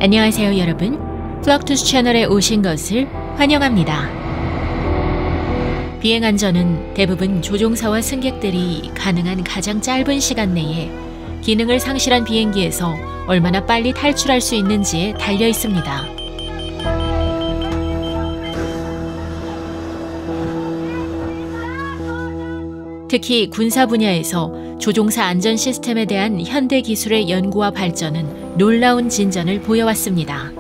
안녕하세요 여러분, 플럭투스 채널에 오신 것을 환영합니다. 비행안전은 대부분 조종사와 승객들이 가능한 가장 짧은 시간 내에 기능을 상실한 비행기에서 얼마나 빨리 탈출할 수 있는지에 달려 있습니다. 특히 군사 분야에서 조종사 안전 시스템에 대한 현대 기술의 연구와 발전은 놀라운 진전을 보여왔습니다.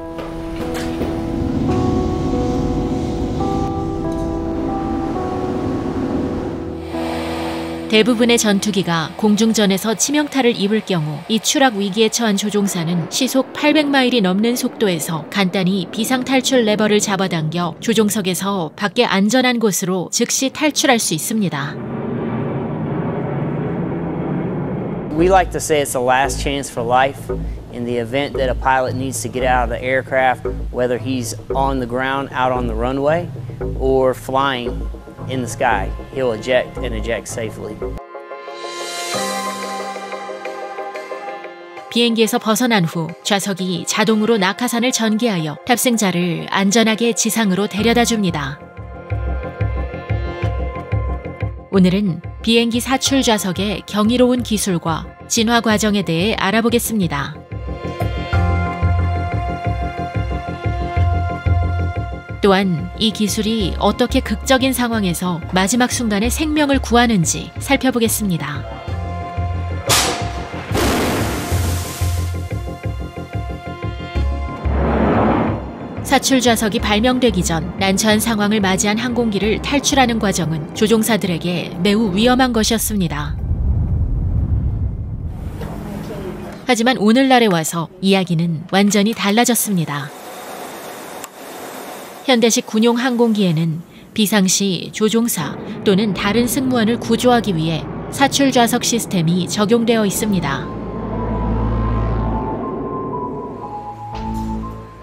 대부분의 전투기가 공중전에서 치명타를 입을 경우 이 추락 위기에 처한 조종사는 시속 800마일이 넘는 속도에서 간단히 비상탈출 레버를 잡아당겨 조종석에서 밖에 안전한 곳으로 즉시 탈출할 수 있습니다. We like to say it's the last chance for life. In the event that a pilot needs to get out of the aircraft, whether he's on the ground, out on the runway, or flying in the sky, he'll eject and eject safely. 비행기에서 벗어난 후 좌석이 자동으로 낙하산을 전개하여 탑승자를 안전하게 지상으로 데려다 줍니다. 오늘은 비행기 사출 좌석의 경이로운 기술과 진화 과정에 대해 알아보겠습니다. 또한 이 기술이 어떻게 극적인 상황에서 마지막 순간에 생명을 구하는지 살펴보겠습니다. 사출 좌석이 발명되기 전 난처한 상황을 맞이한 항공기를 탈출하는 과정은 조종사들에게 매우 위험한 것이었습니다. 하지만 오늘날에 와서 이야기는 완전히 달라졌습니다. 현대식 군용 항공기에는 비상시 조종사 또는 다른 승무원을 구조하기 위해 사출 좌석 시스템이 적용되어 있습니다.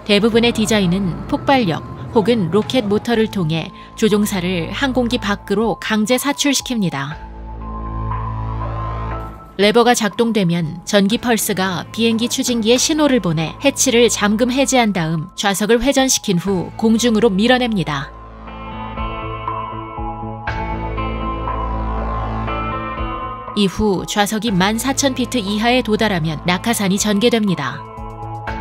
대부분의 디자인은 폭발력 혹은 로켓 모터를 통해 조종사를 항공기 밖으로 강제 사출시킵니다. 레버가 작동되면 전기 펄스가 비행기 추진기에 신호를 보내 해치를 잠금 해제한 다음 좌석을 회전시킨 후 공중으로 밀어냅니다. 이후 좌석이 14,000피트 이하에 도달하면 낙하산이 전개됩니다.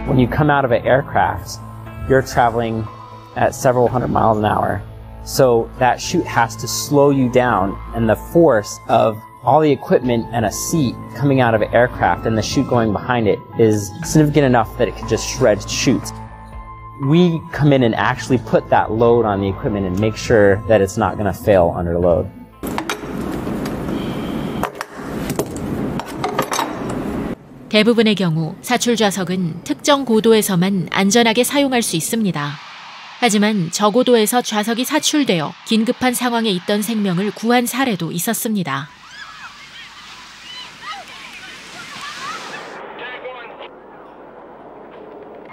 When you come out of an aircraft, you're traveling at several hundred miles an hour. So that chute has to slow you down, and the force of all the equipment and a seat coming out of an aircraft and the chute going behind it is significant enough that it could just shred chutes. We come in and actually put that load on the equipment and make sure that it's not going to fail under load. 대부분의 경우 사출 좌석은 특정 고도에서만 안전하게 사용할 수 있습니다. 하지만 저고도에서 좌석이 사출되어 긴급한 상황에 있던 생명을 구한 사례도 있었습니다.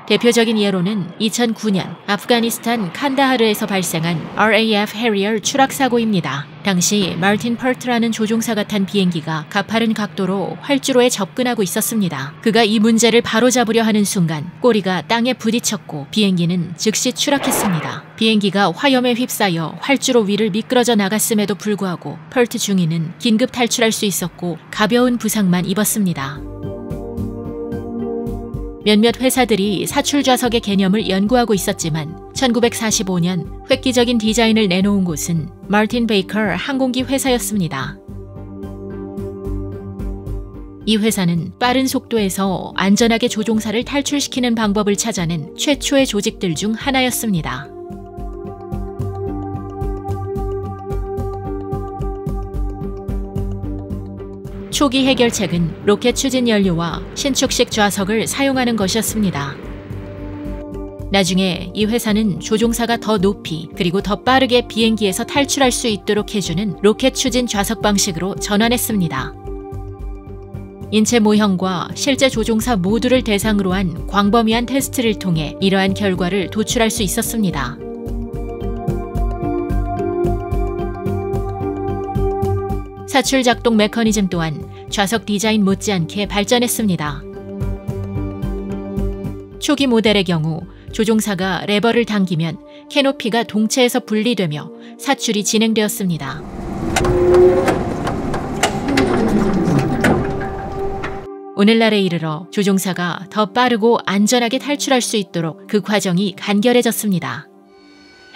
대표적인 예로는 2009년 아프가니스탄 칸다하르에서 발생한 RAF 해리어 추락 사고입니다. 당시 마르틴 퍼트라는 조종사가 탄 비행기가 가파른 각도로 활주로에 접근하고 있었습니다. 그가 이 문제를 바로잡으려 하는 순간 꼬리가 땅에 부딪혔고 비행기는 즉시 추락했습니다. 비행기가 화염에 휩싸여 활주로 위를 미끄러져 나갔음에도 불구하고 펄트 중위는 긴급 탈출할 수 있었고 가벼운 부상만 입었습니다. 몇몇 회사들이 사출 좌석의 개념을 연구하고 있었지만 1945년 획기적인 디자인을 내놓은 곳은 마르틴 베이커 항공기 회사였습니다. 이 회사는 빠른 속도에서 안전하게 조종사를 탈출시키는 방법을 찾아낸 최초의 조직들 중 하나였습니다. 초기 해결책은 로켓 추진 연료와 신축식 좌석을 사용하는 것이었습니다. 나중에 이 회사는 조종사가 더 높이 그리고 더 빠르게 비행기에서 탈출할 수 있도록 해주는 로켓 추진 좌석 방식으로 전환했습니다. 인체 모형과 실제 조종사 모두를 대상으로 한 광범위한 테스트를 통해 이러한 결과를 도출할 수 있었습니다. 사출 작동 메커니즘 또한 좌석 디자인 못지않게 발전했습니다. 초기 모델의 경우 조종사가 레버를 당기면 캐노피가 동체에서 분리되며 사출이 진행되었습니다. 오늘날에 이르러 조종사가 더 빠르고 안전하게 탈출할 수 있도록 그 과정이 간결해졌습니다.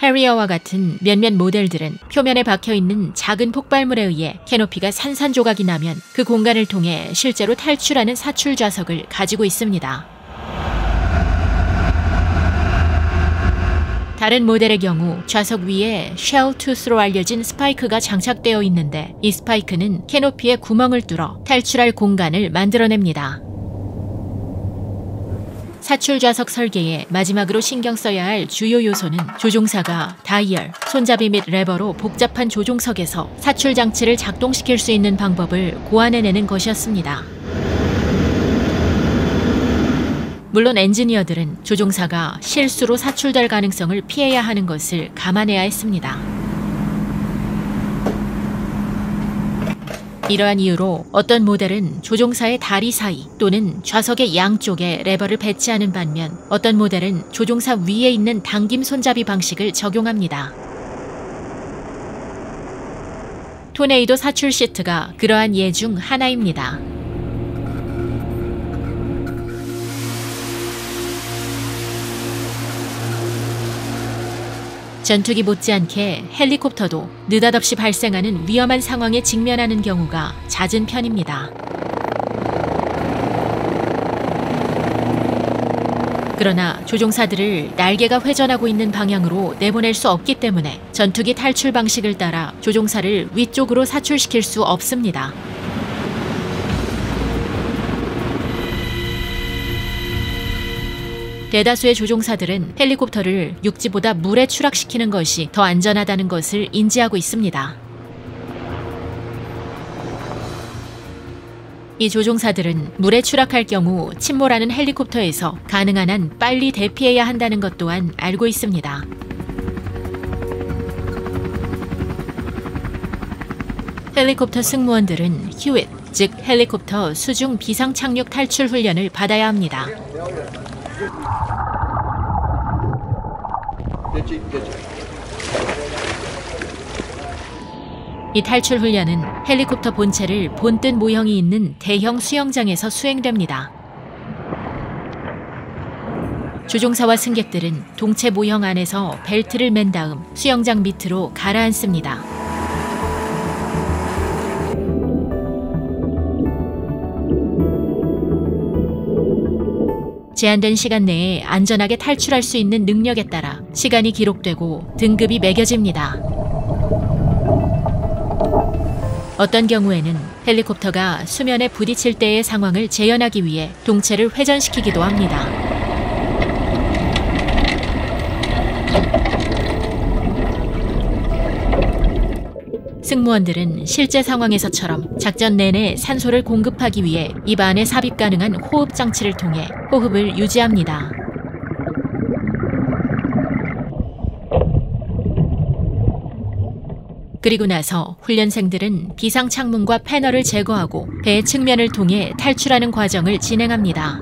해리어와 같은 몇몇 모델들은 표면에 박혀있는 작은 폭발물에 의해 캐노피가 산산조각이 나면 그 공간을 통해 실제로 탈출하는 사출 좌석을 가지고 있습니다. 다른 모델의 경우 좌석 위에 쉘 투스로 알려진 스파이크가 장착되어 있는데 이 스파이크는 캐노피에 구멍을 뚫어 탈출할 공간을 만들어냅니다. 사출 좌석 설계에 마지막으로 신경 써야 할 주요 요소는 조종사가 다이얼, 손잡이 및 레버로 복잡한 조종석에서 사출 장치를 작동시킬 수 있는 방법을 고안해내는 것이었습니다. 물론 엔지니어들은 조종사가 실수로 사출될 가능성을 피해야 하는 것을 감안해야 했습니다. 이러한 이유로 어떤 모델은 조종사의 다리 사이 또는 좌석의 양쪽에 레버를 배치하는 반면 어떤 모델은 조종사 위에 있는 당김 손잡이 방식을 적용합니다. 토네이도 사출 시트가 그러한 예 중 하나입니다. 전투기 못지않게 헬리콥터도 느닷없이 발생하는 위험한 상황에 직면하는 경우가 잦은 편입니다. 그러나 조종사들을 날개가 회전하고 있는 방향으로 내보낼 수 없기 때문에 전투기 탈출 방식을 따라 조종사를 위쪽으로 사출시킬 수 없습니다. 대다수의 조종사들은 헬리콥터를 육지보다 물에 추락시키는 것이 더 안전하다는 것을 인지하고 있습니다. 이 조종사들은 물에 추락할 경우 침몰하는 헬리콥터에서 가능한 한 빨리 대피해야 한다는 것 또한 알고 있습니다. 헬리콥터 승무원들은 휴잇, 즉 헬리콥터 수중 비상 착륙 탈출 훈련을 받아야 합니다. 이 탈출 훈련은 헬리콥터 본체를 본뜬 모형이 있는 대형 수영장에서 수행됩니다. 조종사와 승객들은 동체 모형 안에서 벨트를 맨 다음 수영장 밑으로 가라앉습니다. 제한된 시간 내에 안전하게 탈출할 수 있는 능력에 따라 시간이 기록되고 등급이 매겨집니다. 어떤 경우에는 헬리콥터가 수면에 부딪힐 때의 상황을 재현하기 위해 동체를 회전시키기도 합니다. 승무원들은 실제 상황에서처럼 작전 내내 산소를 공급하기 위해 입 안에 삽입 가능한 호흡 장치를 통해 호흡을 유지합니다. 그리고 나서 훈련생들은 비상 창문과 패널을 제거하고 배의 측면을 통해 탈출하는 과정을 진행합니다.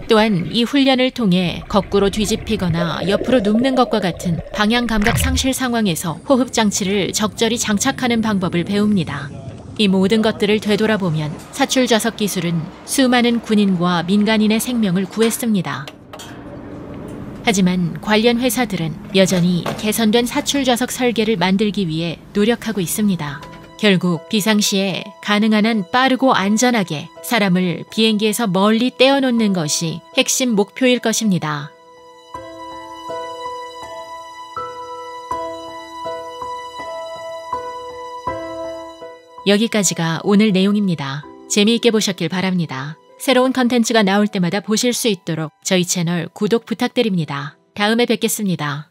또한 이 훈련을 통해 거꾸로 뒤집히거나 옆으로 눕는 것과 같은 방향 감각 상실 상황에서 호흡 장치를 적절히 장착하는 방법을 배웁니다. 이 모든 것들을 되돌아보면 사출 좌석 기술은 수많은 군인과 민간인의 생명을 구했습니다. 하지만 관련 회사들은 여전히 개선된 사출 좌석 설계를 만들기 위해 노력하고 있습니다. 결국 비상시에 가능한 한 빠르고 안전하게 사람을 비행기에서 멀리 떼어놓는 것이 핵심 목표일 것입니다. 여기까지가 오늘 내용입니다. 재미있게 보셨길 바랍니다. 새로운 컨텐츠가 나올 때마다 보실 수 있도록 저희 채널 구독 부탁드립니다. 다음에 뵙겠습니다.